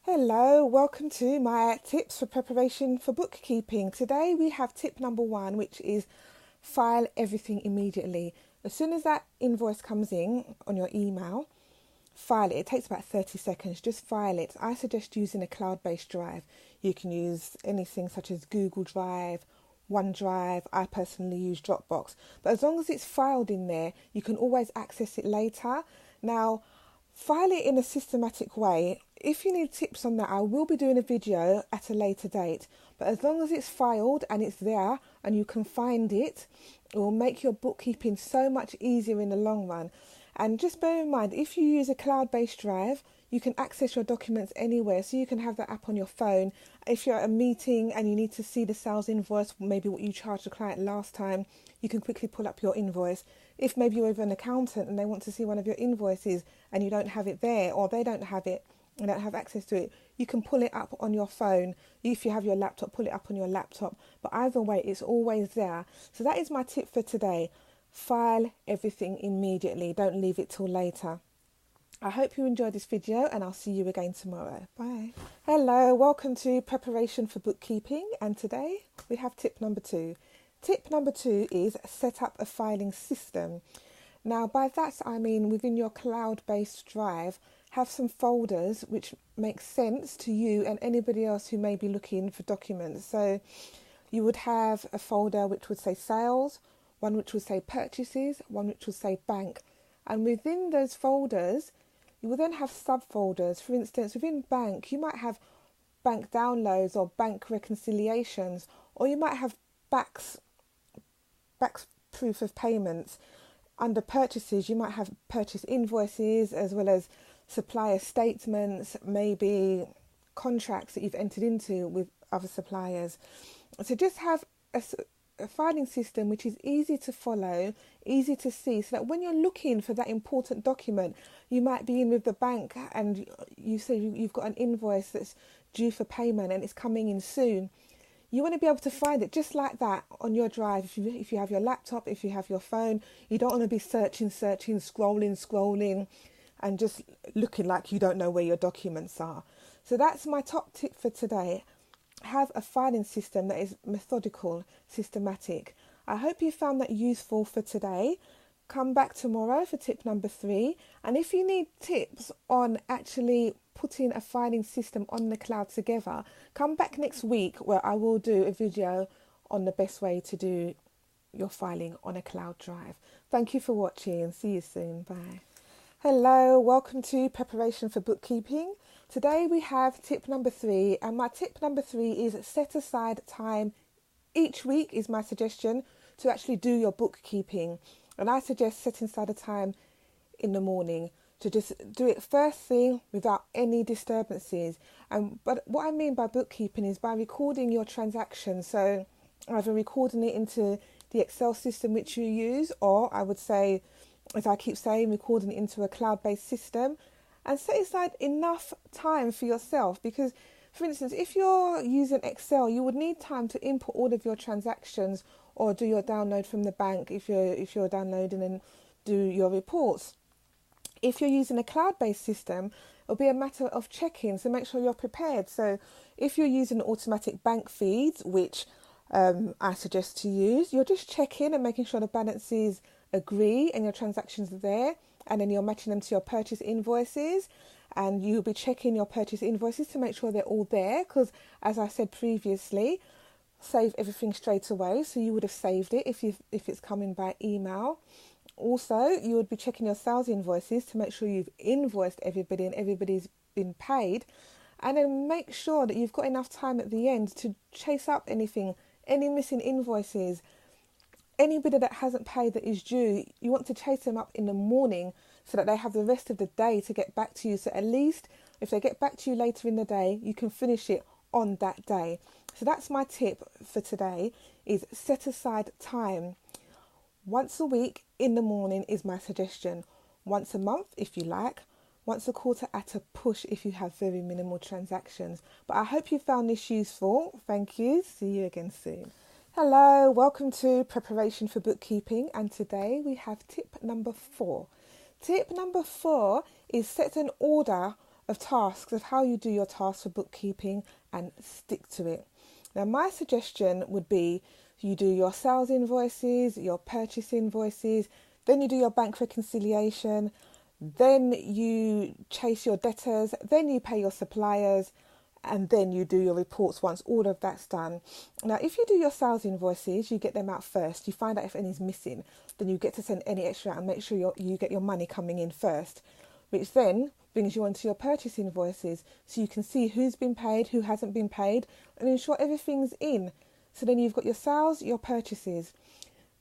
Hello, welcome to my tips for preparation for bookkeeping. Today we have tip number 1, which is file everything immediately. As soon as that invoice comes in on your email, file it. It takes about 30 seconds. Just file it. I suggest using a cloud-based drive. You can use anything such as Google Drive, OneDrive. I personally use Dropbox. But as long as it's filed in there, you can always access it later. Now, file it in a systematic way. If you need tips on that, I will be doing a video at a later date. But as long as it's filed and it's there and you can find it, it will make your bookkeeping so much easier in the long run. And just bear in mind, if you use a cloud-based drive, you can access your documents anywhere. So you can have that app on your phone. If you're at a meeting and you need to see the sales invoice, maybe what you charged the client last time, you can quickly pull up your invoice. If maybe you're with an accountant and they want to see one of your invoices and you don't have it there, or they don't have it, you don't have access to it, you can pull it up on your phone. If you have your laptop, pull it up on your laptop. But either way, it's always there. So that is my tip for today. File everything immediately. Don't leave it till later. I hope you enjoyed this video and I'll see you again tomorrow. Bye. Hello, welcome to Preparation for Bookkeeping, and today we have tip number 2. Tip number 2 is set up a filing system. Now by that I mean within your cloud-based drive, have some folders which make sense to you and anybody else who may be looking for documents. So you would have a folder which would say sales, one which would say purchases, one which would say bank. And within those folders, you will then have subfolders. For instance, within bank, you might have bank downloads or bank reconciliations, or you might have backs proof of payments. Under purchases, you might have purchase invoices as well as supplier statements, maybe contracts that you've entered into with other suppliers. So just have a filing system which is easy to follow, easy to see, so that when you're looking for that important document, you might be in with the bank and you say you've got an invoice that's due for payment and it's coming in soon. You want to be able to find it just like that on your drive. If you have your laptop, if you have your phone, you don't want to be searching, scrolling, and just looking like you don't know where your documents are. So that's my top tip for today. Have a filing system that is methodical, systematic. I hope you found that useful for today. Come back tomorrow for tip number 3. And if you need tips on actually putting a filing system on the cloud together, come back next week where I will do a video on the best way to do your filing on a cloud drive. Thank you for watching and see you soon. Bye. Hello, welcome to Preparation for Bookkeeping. Today we have tip number 3, and my tip number 3 is set aside time each week is my suggestion to actually do your bookkeeping. And I suggest setting aside a time in the morning to just do it first thing without any disturbances. But what I mean by bookkeeping is by recording your transactions. So either recording it into the Excel system which you use, or I would say, as I keep saying, recording it into a cloud-based system, and set aside enough time for yourself. Because, for instance, if you're using Excel, you would need time to input all of your transactions or do your download from the bank if you're downloading and do your reports. If you're using a cloud-based system, it'll be a matter of checking, so make sure you're prepared. So if you're using automatic bank feeds, which I suggest to use, you're just checking and making sure the balances agree and your transactions are there, and then you're matching them to your purchase invoices, and you'll be checking your purchase invoices to make sure they're all there, because as I said previously, save everything straight away. So you would have saved it if it's coming by email. Also, you would be checking your sales invoices to make sure you've invoiced everybody and everybody's been paid, and then make sure that you've got enough time at the end to chase up anything, any missing invoices. Anybody that hasn't paid that is due, you want to chase them up in the morning so that they have the rest of the day to get back to you. So at least if they get back to you later in the day, you can finish it on that day. So that's my tip for today, is set aside time. Once a week in the morning is my suggestion. Once a month if you like. Once a quarter at a push if you have very minimal transactions. But I hope you found this useful. Thank you. See you again soon. Hello, welcome to Preparation for Bookkeeping, and today we have tip number 4. Tip number 4 is set an order of tasks, of how you do your tasks for bookkeeping, and stick to it. Now, my suggestion would be you do your sales invoices, your purchase invoices, then you do your bank reconciliation, then you chase your debtors, then you pay your suppliers, and then you do your reports once all of that's done. Now, if you do your sales invoices, you get them out first. You find out if any's missing, then you get to send any extra out and make sure you get your money coming in first, which then brings you onto your purchase invoices so you can see who's been paid, who hasn't been paid, and ensure everything's in. So then you've got your sales, your purchases.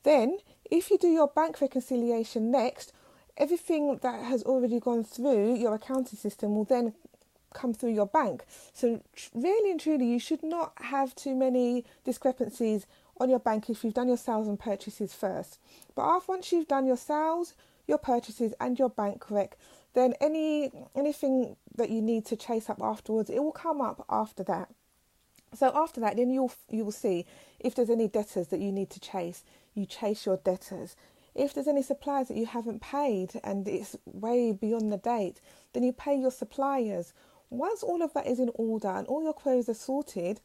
Then, if you do your bank reconciliation next, everything that has already gone through your accounting system will then come through your bank. So really and truly, you should not have too many discrepancies on your bank if you've done your sales and purchases first. But once you've done your sales, your purchases and your bank rec, then anything that you need to chase up afterwards, it will come up after that. So after that, then you will see if there's any debtors that you need to chase, you chase your debtors. If there's any suppliers that you haven't paid and it's way beyond the date, then you pay your suppliers. Once all of that is in order and all your queries are sorted,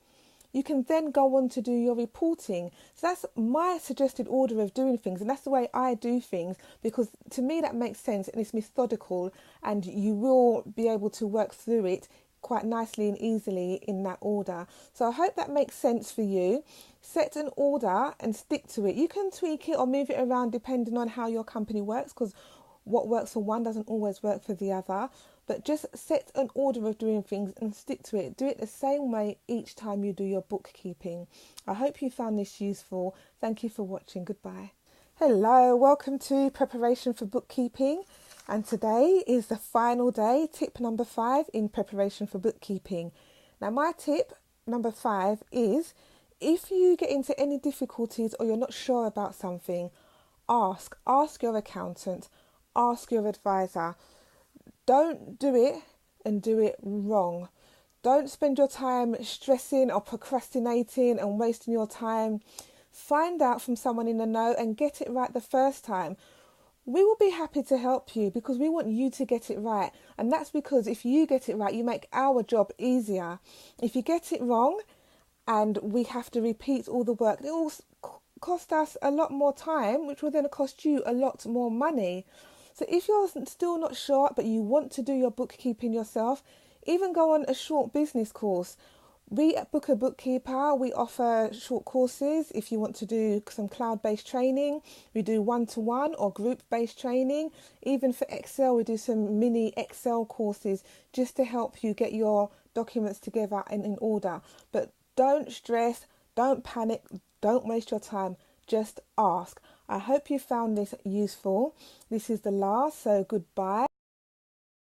you can then go on to do your reporting. So that's my suggested order of doing things, and that's the way I do things, because to me that makes sense and it's methodical, and you will be able to work through it quite nicely and easily in that order. So I hope that makes sense for you. Set an order and stick to it. You can tweak it or move it around depending on how your company works, because what works for one doesn't always work for the other. But just set an order of doing things and stick to it. Do it the same way each time you do your bookkeeping. I hope you found this useful. Thank you for watching. Goodbye. Hello, welcome to Preparation for Bookkeeping. And today is the final day, tip number 5 in preparation for bookkeeping. Now, my tip number 5 is, if you get into any difficulties or you're not sure about something, ask your accountant, ask your advisor. Don't do it and do it wrong. Don't spend your time stressing or procrastinating and wasting your time. Find out from someone in the know and get it right the first time. We will be happy to help you because we want you to get it right. And that's because if you get it right, you make our job easier. If you get it wrong and we have to repeat all the work, it will cost us a lot more time, which will then cost you a lot more money. So if you're still not sure, but you want to do your bookkeeping yourself, even go on a short business course. We at Bookkeeper, we offer short courses if you want to do some cloud-based training. We do one-to-one or group-based training. Even for Excel, we do some mini Excel courses just to help you get your documents together and in order. But don't stress, don't panic, don't waste your time. Just ask. I hope you found this useful. This is the last, so goodbye.